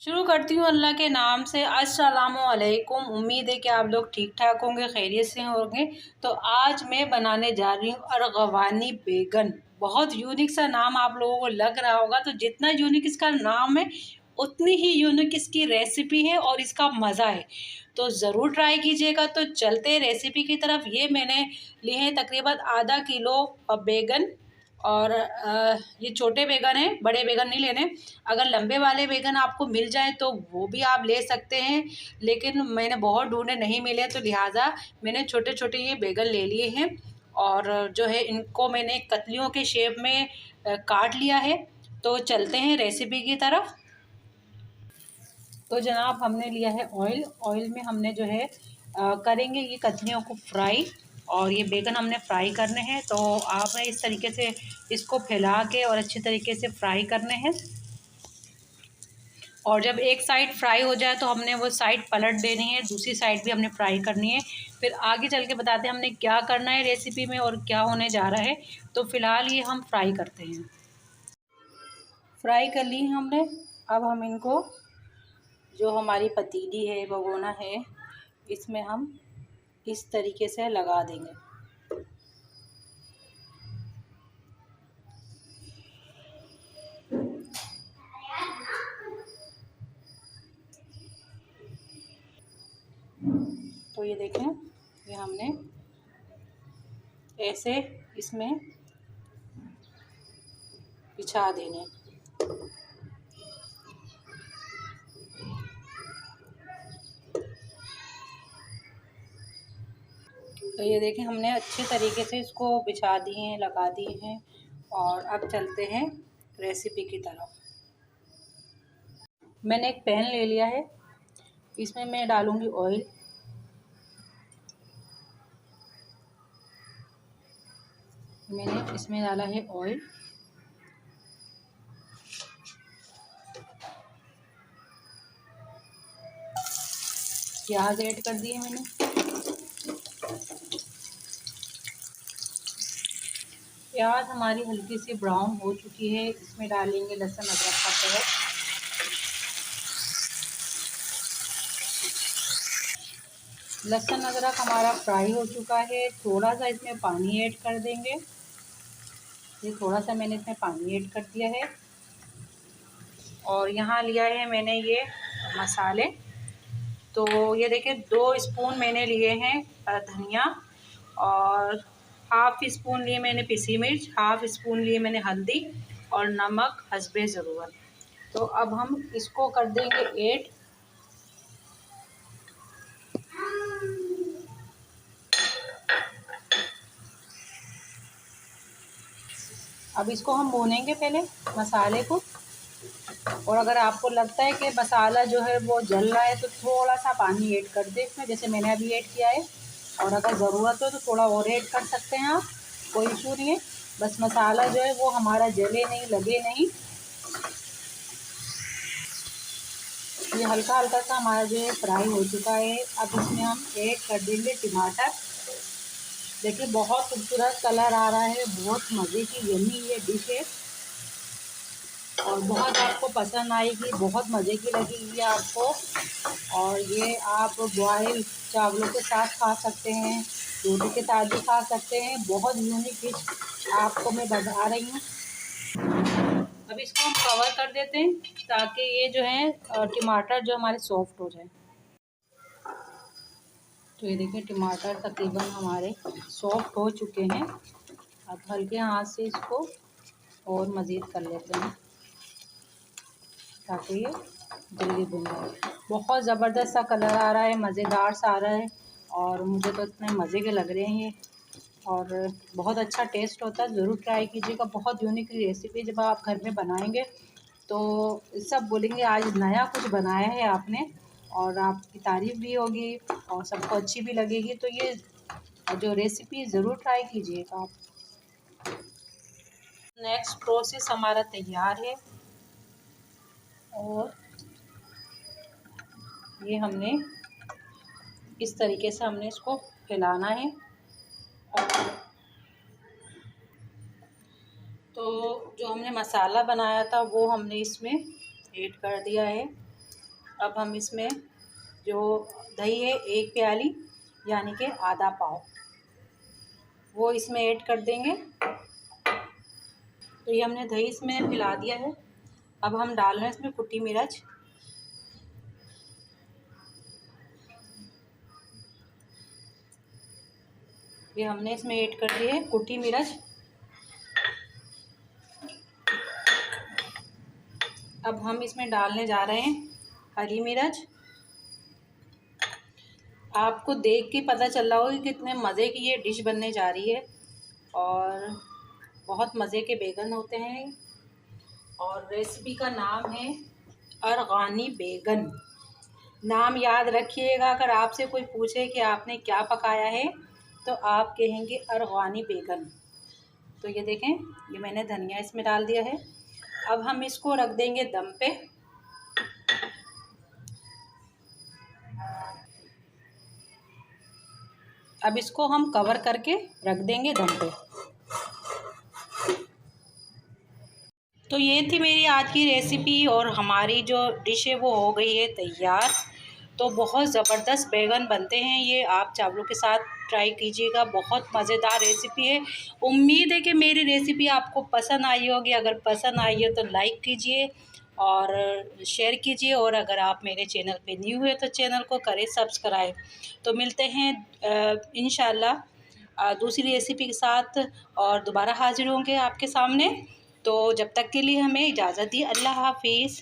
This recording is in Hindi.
शुरू करती हूँ अल्लाह के नाम से। अस्सलामु अलैकुम। उम्मीद है कि आप लोग ठीक ठाक होंगे, खैरियत से होंगे। तो आज मैं बनाने जा रही हूँ अर्गवानी बैगन। बहुत यूनिक सा नाम आप लोगों को लग रहा होगा, तो जितना यूनिक इसका नाम है उतनी ही यूनिक इसकी रेसिपी है और इसका मज़ा है। तो ज़रूर ट्राई कीजिएगा। तो चलते हैं रेसिपी की तरफ। ये मैंने लिए हैं तकरीबन आधा किलो बैगन, और ये छोटे बैगन हैं, बड़े बैगन नहीं लेने। अगर लंबे वाले बैगन आपको मिल जाए तो वो भी आप ले सकते हैं, लेकिन मैंने बहुत ढूंढे नहीं मिले, तो लिहाजा मैंने छोटे छोटे ये बैगन ले लिए हैं। और जो है इनको मैंने कतलियों के शेप में काट लिया है। तो चलते हैं रेसिपी की तरफ। तो जनाब हमने लिया है ऑयल। ऑयल में हमने जो है करेंगे ये कतलियों को फ्राई, और ये बैगन हमने फ्राई करने हैं। तो आपने इस तरीके से इसको फैला के और अच्छी तरीके से फ्राई करने हैं। और जब एक साइड फ्राई हो जाए तो हमने वो साइड पलट देनी है, दूसरी साइड भी हमने फ्राई करनी है। फिर आगे चल के बताते हैं हमने क्या करना है रेसिपी में और क्या होने जा रहा है। तो फ़िलहाल ये हम फ्राई करते हैं। फ्राई कर ली हमने। अब हम इनको, जो हमारी पतीली है, भगोना है, इसमें हम इस तरीके से लगा देंगे। तो ये देखें, ये हमने ऐसे इसमें बिछा देने। तो ये देखें हमने अच्छे तरीके से इसको बिछा दिए हैं, लगा दिए हैं। और अब चलते हैं रेसिपी की तरफ। मैंने एक पैन ले लिया है, इसमें मैं डालूंगी ऑयल। मैंने इसमें डाला है ऑयल। प्याज ऐड कर दिए मैंने। प्याज हमारी हल्की सी ब्राउन हो चुकी है। इसमें डालेंगे लहसुन अदरक का पेस्ट। लहसुन अदरक हमारा फ्राई हो चुका है। थोड़ा सा इसमें पानी ऐड कर देंगे। ये थोड़ा सा मैंने इसमें पानी ऐड कर दिया है। और यहाँ लिया है मैंने ये मसाले। तो ये देखिए 2 स्पून मैंने लिए हैं धनिया, और हाफ़ स्पून लिए मैंने पिसी मिर्च, हाफ़ स्पून लिए मैंने हल्दी, और नमक हस्बे ज़रूरत। तो अब हम इसको कर देंगे ऐड। अब इसको हम भूनेंगे पहले मसाले को। और अगर आपको लगता है कि मसाला जो है वो जल रहा है तो थोड़ा सा पानी ऐड कर दे इसमें, जैसे मैंने अभी ऐड किया है। और अगर ज़रूरत हो तो थोड़ा और ऐड कर सकते हैं आप, कोई इशू नहीं है। बस मसाला जो है वो हमारा जले नहीं, लगे नहीं। ये हल्का हल्का सा हमारा जो है फ्राई हो चुका है। अब इसमें हम ऐड कर देंगे टमाटर। देखिए बहुत खूबसूरत कलर आ रहा है। बहुत मज़े की यम्मी ये डिश है और बहुत आपको पसंद आएगी, बहुत मज़े की लगेगी आपको। और ये आप बॉयल चावलों के साथ खा सकते हैं, रोटी के साथ भी खा सकते हैं। बहुत यूनिक डिश आपको मैं बता रही हूँ। अब इसको हम कवर कर देते हैं ताकि ये जो है टमाटर जो हमारे सॉफ्ट हो जाए। तो ये देखिए टमाटर तकरीबन हमारे सॉफ्ट हो चुके हैं। अब हल्के हाथ से इसको और मज़ीद कर लेते हैं ताकि ये जल्दी भुन जाए। बहुत ज़बरदस्त सा कलर आ रहा है, मज़ेदार सा आ रहा है, और मुझे तो इतने मज़े के लग रहे हैं ये। और बहुत अच्छा टेस्ट होता है, ज़रूर ट्राई कीजिएगा। बहुत यूनिक रेसिपी जब आप घर में बनाएंगे तो सब बोलेंगे आज नया कुछ बनाया है आपने, और आपकी तारीफ़ भी होगी और सबको अच्छी भी लगेगी। तो ये जो रेसिपी ज़रूर ट्राई कीजिएगा आप। नेक्स्ट प्रोसेस हमारा तैयार है, और ये हमने इस तरीके से हमने इसको फैलाना है। तो जो हमने मसाला बनाया था वो हमने इसमें ऐड कर दिया है। अब हम इसमें जो दही है 1 प्याली यानी कि आधा पाव वो इसमें ऐड कर देंगे। तो ये हमने दही इसमें मिला दिया है। अब हम डाल रहे हैं इसमें कुटी मिर्च। ये हमने इसमें ऐड कर दी है कुटी मिर्च। अब हम इसमें डालने जा रहे हैं हरी मिर्च। आपको देख के पता चल रहा होगा कि कितने मज़े की ये डिश बनने जा रही है और बहुत मज़े के बैगन होते हैं। और रेसिपी का नाम है अरगानी बैगन। नाम याद रखिएगा, अगर आपसे कोई पूछे कि आपने क्या पकाया है तो आप कहेंगे अरगानी बैगन। तो ये देखें, ये मैंने धनिया इसमें डाल दिया है। अब हम इसको रख देंगे दम पे। अब इसको हम कवर करके रख देंगे दम पे। तो ये थी मेरी आज की रेसिपी और हमारी जो डिश है वो हो गई है तैयार। तो बहुत ज़बरदस्त बैगन बनते हैं ये, आप चावलों के साथ ट्राई कीजिएगा, बहुत मज़ेदार रेसिपी है। उम्मीद है कि मेरी रेसिपी आपको पसंद आई होगी। अगर पसंद आई है तो लाइक कीजिए और शेयर कीजिए, और अगर आप मेरे चैनल पे न्यू हुए तो चैनल को करें सब्सक्राइब। तो मिलते हैं इंशाल्लाह दूसरी रेसिपी के साथ और दोबारा हाजिर होंगे आपके सामने। तो जब तक के लिए हमें इजाज़त दी। अल्लाह हाफिज़।